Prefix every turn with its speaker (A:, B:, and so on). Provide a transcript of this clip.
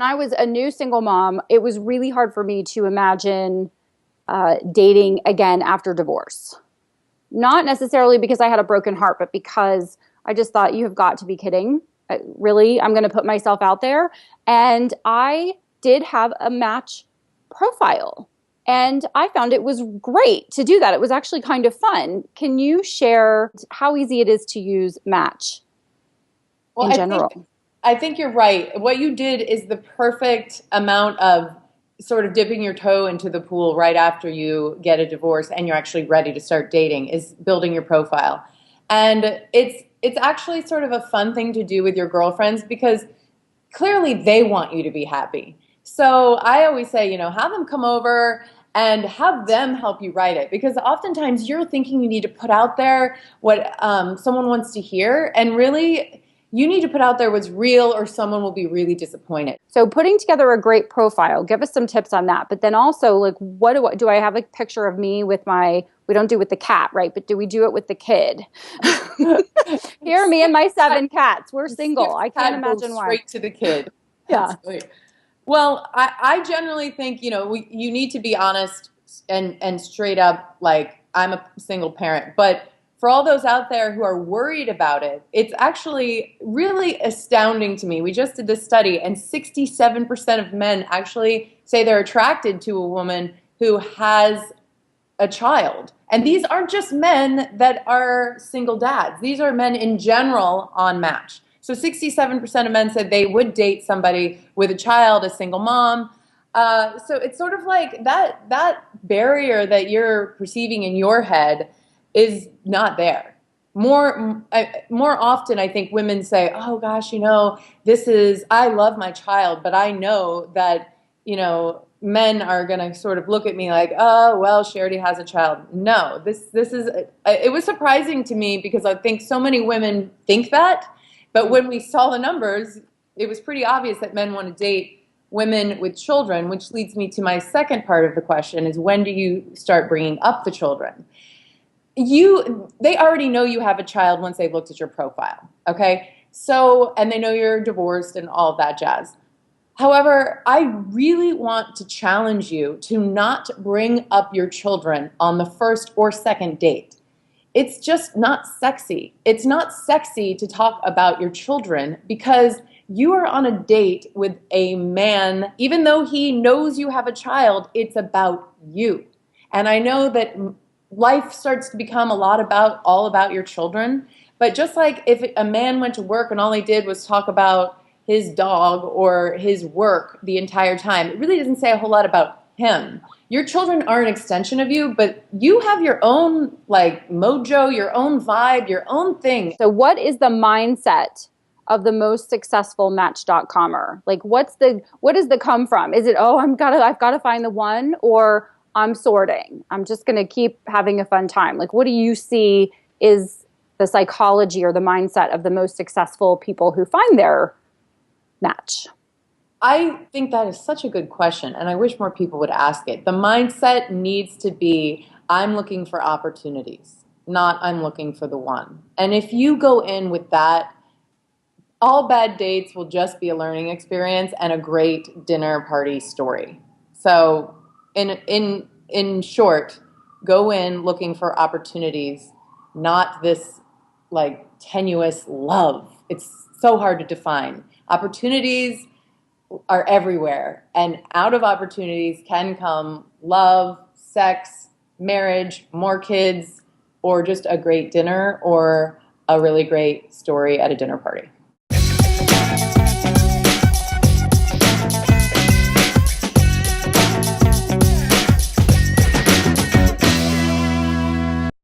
A: I was a new single mom, it was really hard for me to imagine dating again after divorce. Not necessarily because I had a broken heart, but because I just thought, you have got to be kidding. Really, I'm going to put myself out there. And I did have a Match profile. And I found it was great to do that. It was actually kind of fun. Can you share how easy it is to use Match in general?
B: I think you're right. What you did is the perfect amount of sort of dipping your toe into the pool right after you get a divorce and you're actually ready to start dating, is building your profile. And it's actually sort of a fun thing to do with your girlfriends because clearly they want you to be happy. So I always say, have them come over and have them help you write it, because oftentimes you're thinking you need to put out there what someone wants to hear, and really you need to put out there what's real, or someone will be really disappointed.
A: So putting together a great profile, give us some tips on that. But then also, like, what do I have a picture of me with we don't do it with the cat, right? But do we do it with the kid? Here, me and my 7 cats. We're single. I can't imagine why.
B: Straight to the kid.
A: Yeah.
B: Well, I generally think, you need to be honest and straight up, like, I'm a single parent. But for all those out there who are worried about it, it's actually really astounding to me. We just did this study, and 67% of men actually say they're attracted to a woman who has a child. And these aren't just men that are single dads. These are men in general on Match. So 67% of men said they would date somebody with a child, a single mom. So it's sort of like that barrier that you're perceiving in your head is not there. More often, I think women say, oh gosh, I love my child, but I know that, men are going to sort of look at me like, oh, well, she already has a child. No, it was surprising to me because I think so many women think that. But when we saw the numbers, it was pretty obvious that men want to date women with children, which leads me to my second part of the question is, when do you start bringing up the children? They already know you have a child once they've looked at your profile, okay? So, and they know you're divorced and all of that jazz. However, I really want to challenge you to not bring up your children on the first or second date. It's just not sexy. It's not sexy to talk about your children because you are on a date with a man. Even though he knows you have a child, it's about you. And I know that life starts to become all about your children. But just like if a man went to work and all he did was talk about his dog or his work the entire time, it really doesn't say a whole lot about him. Your children are an extension of you, but you have your own mojo, your own vibe, your own thing.
A: So what is the mindset of the most successful Match.comer? Like, what does the come from? Is it, I've got to find the one, or I'm sorting, I'm just going to keep having a fun time? Like, what do you see is the psychology or the mindset of the most successful people who find their match?
B: I think that is such a good question, and I wish more people would ask it. The mindset needs to be, I'm looking for opportunities, not I'm looking for the one. And if you go in with that, all bad dates will just be a learning experience and a great dinner party story. So in short, go in looking for opportunities, not this tenuous love. It's so hard to define. Opportunities are everywhere, and out of opportunities can come love, sex, marriage, more kids, or just a great dinner or a really great story at a dinner party.